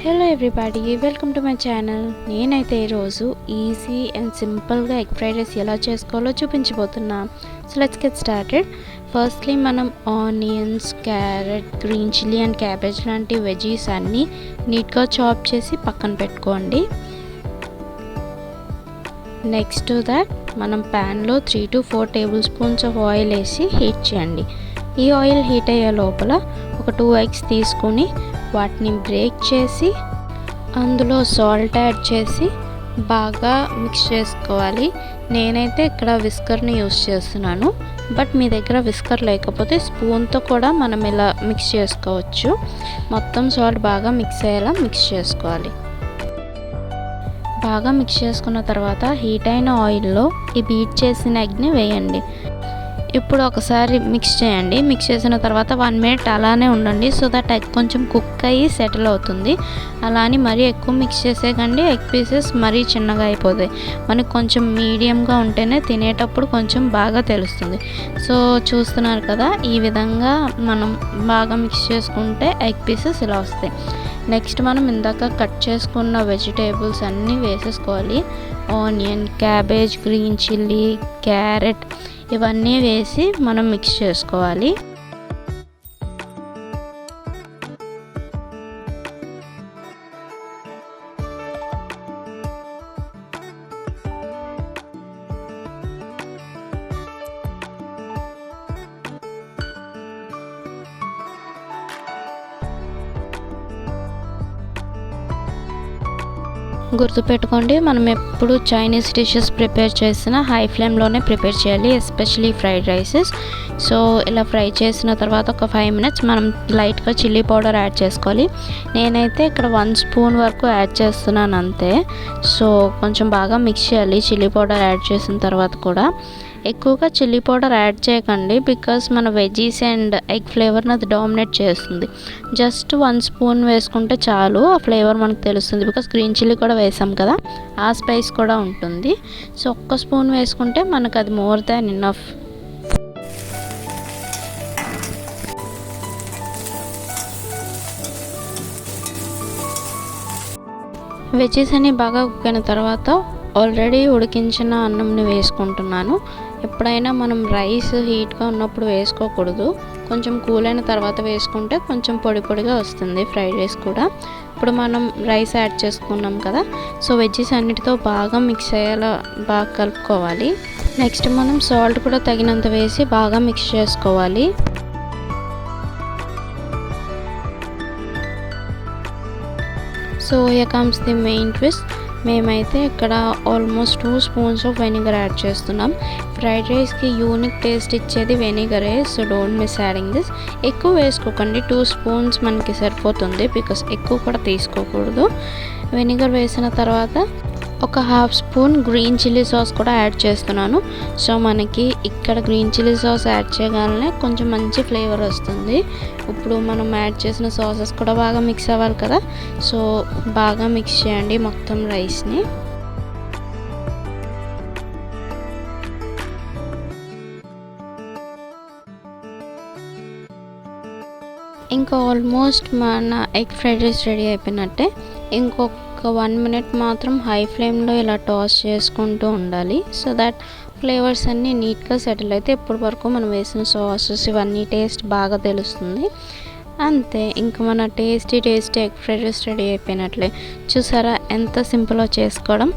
Hello everybody, welcome to my channel. నేనైతే ఈరోజు easy and సింపుల్గా ఎగ్ ఫ్రైడ్ రైస్ ఎలా చేసుకోవాలో చూపించబోతున్నా. So let's get started. Firstly మనం onions, carrot, green chilli and cabbage లాంటి వెజీస్ అన్నీ నీట్గా చాప్ చేసి పక్కన పెట్టుకోండి. నెక్స్ట్ టు దాట్ మనం ప్యాన్లో 3 to 4 table spoons of oil వేసి హీట్ చేయండి. ఈ ఆయిల్ హీట్ అయ్యే లోపల ఒక 2 eggs తీసుకొని వాటిని బ్రేక్ చేసి అందులో సాల్ట్ యాడ్ చేసి బాగా మిక్స్ చేసుకోవాలి. నేనైతే ఇక్కడ విస్కర్ని యూస్ చేస్తున్నాను, బట్ మీ దగ్గర విస్కర్ లేకపోతే స్పూన్తో కూడా మనం ఇలా మిక్స్ చేసుకోవచ్చు. మొత్తం సాల్ట్ బాగా మిక్స్ అయ్యేలా మిక్స్ చేసుకోవాలి. బాగా మిక్స్ చేసుకున్న తర్వాత హీట్ అయిన ఆయిల్లో ఈ బీట్ చేసిన ఎగ్ని వేయండి. ఇప్పుడు ఒకసారి మిక్స్ చేయండి. మిక్స్ చేసిన తర్వాత 1 minute అలానే ఉండండి, సో దట్ ఎగ్ కొంచెం కుక్ అయ్యి సెటిల్ అవుతుంది. అలా అని మరీ ఎక్కువ మిక్స్ చేసేకండి, ఎగ్ పీసెస్ మరీ చిన్నగా అయిపోతాయి. మనకు కొంచెం మీడియంగా ఉంటేనే తినేటప్పుడు కొంచెం బాగా తెలుస్తుంది. సో చూస్తున్నారు కదా, ఈ విధంగా మనం బాగా మిక్స్ చేసుకుంటే ఎగ్ పీసెస్ ఇలా వస్తాయి. నెక్స్ట్ మనం ఇందాక కట్ చేసుకున్న వెజిటేబుల్స్ అన్నీ వేసేసుకోవాలి. Onion, cabbage, green chilli, carrot ఇవన్నీ వేసి మనం మిక్స్ చేసుకోవాలి. గుర్తుపెట్టుకోండి, మనం ఎప్పుడు చైనీస్ డిషెస్ ప్రిపేర్ చేసినా హై ఫ్లేమ్లోనే ప్రిపేర్ చేయాలి, ఎస్పెషలీ ఫ్రైడ్ రైసెస్. సో ఇలా ఫ్రై చేసిన తర్వాత ఒక 5 minutes మనం లైట్గా చిల్లీ పౌడర్ యాడ్ చేసుకోవాలి. నేనైతే ఇక్కడ 1 spoon వరకు యాడ్ చేస్తున్నాను అంతే. సో కొంచెం బాగా మిక్స్ చేయాలి. చిల్లీ పౌడర్ యాడ్ చేసిన తర్వాత కూడా ఎక్కువగా చిల్లీ పౌడర్ యాడ్ చేయకండి, బికాస్ మన వెజీస్ అండ్ ఎగ్ ఫ్లేవర్ని అది డామినేట్ చేస్తుంది. జస్ట్ 1 spoon వేసుకుంటే చాలు, ఆ ఫ్లేవర్ మనకు తెలుస్తుంది. బికాస్ గ్రీన్ చిల్లీ కూడా వేసాం కదా, ఆ స్పైస్ కూడా ఉంటుంది. సో 1 spoon వేసుకుంటే మనకు అది మోర్ దాన్ ఇనఫ్. వెజీస్ అన్ని బాగా కుక్ అయిన తర్వాత ఆల్రెడీ ఉడికించిన అన్నంని వేసుకుంటున్నాను. ఎప్పుడైనా మనం రైస్ హీట్గా ఉన్నప్పుడు వేసుకోకూడదు, కొంచెం కూల్ అయిన తర్వాత వేసుకుంటే కొంచెం పొడి పొడిగా వస్తుంది ఫ్రైడ్ రైస్ కూడా. ఇప్పుడు మనం రైస్ యాడ్ చేసుకున్నాం కదా, సో వెజ్జెస్ అన్నిటితో బాగా మిక్స్ అయ్యేలా బాగా కలుపుకోవాలి. నెక్స్ట్ మనం సాల్ట్ కూడా తగినంత వేసి బాగా మిక్స్ చేసుకోవాలి. So here comes the main twist. మేమైతే ఇక్కడ almost 2 spoons of vinegar add చేస్తున్నాం. ఫ్రైడ్ రైస్కి యూనిక్ టేస్ట్ ఇచ్చేది వెనిగరే, so don't miss adding this. ఎక్కువ వేసుకోకండి, 2 spoons మనకి సరిపోతుంది, బికాస్ ఎక్కువ కూడా తీసుకోకూడదు. వెనిగర్ వేసిన తర్వాత ఒక 1/2 spoon గ్రీన్ చిల్లీ సాస్ కూడా యాడ్ చేస్తున్నాను. సో మనకి ఇక్కడ గ్రీన్ చిల్లీ సాస్ యాడ్ చేయగానే కొంచెం మంచి ఫ్లేవర్ వస్తుంది. ఇప్పుడు మనం యాడ్ చేసిన సాసెస్ కూడా బాగా మిక్స్ అవ్వాలి కదా, సో బాగా మిక్స్ చేయండి మొత్తం రైస్ని. ఇంకా ఆల్మోస్ట్ మన ఎగ్ ఫ్రైడ్ రైస్ రెడీ అయిపోయినట్టే. ఇంకొక 1 minute మాత్రం హై ఫ్లేమ్లో ఇలా టాస్ చేసుకుంటూ ఉండాలి, సో దట్ ఫ్లేవర్స్ అన్నీ నీట్గా సెటిల్ అయితే ఇప్పటి వరకు మనం వేసిన సాసెస్ ఇవన్నీ టేస్ట్ బాగా తెలుస్తుంది. అంతే, ఇంకా మన tasty egg fried rice ready అయిపోయినట్లే. చూసారా ఎంత సింపుల్గా చేసుకోవడం.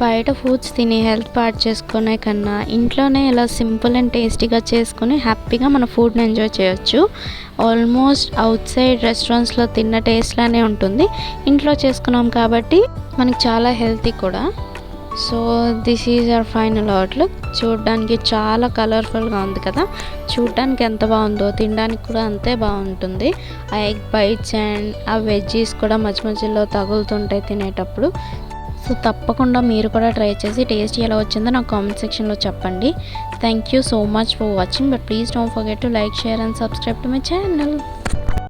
బయట ఫుడ్స్ తిని హెల్త్ పాడు చేసుకునే కన్నా ఇంట్లోనే ఇలా సింపుల్ అండ్ టేస్టీగా చేసుకుని హ్యాపీగా మన ఫుడ్ని ఎంజాయ్ చేయొచ్చు. ఆల్మోస్ట్ అవుట్ సైడ్ రెస్టారెంట్స్లో తిన్న టేస్ట్లానే ఉంటుంది, ఇంట్లో చేసుకున్నాం కాబట్టి మనకి చాలా హెల్తీ కూడా. So this is our final outlook. చూడడానికి చాలా కలర్ఫుల్గా ఉంది కదా, చూడడానికి ఎంత బాగుందో తినడానికి కూడా అంతే బాగుంటుంది. ఆ ఎగ్ బైట్స్ అండ్ ఆ వెజ్జీస్ కూడా మధ్య మధ్యలో తగులుతుంటాయి తినేటప్పుడు. సో తప్పకుండా మీరు కూడా ట్రై చేసి టేస్ట్ ఎలా వచ్చిందో నాకు కామెంట్ సెక్షన్లో చెప్పండి. Thank you so much for watching, but please don't forget to like, share and subscribe to my channel.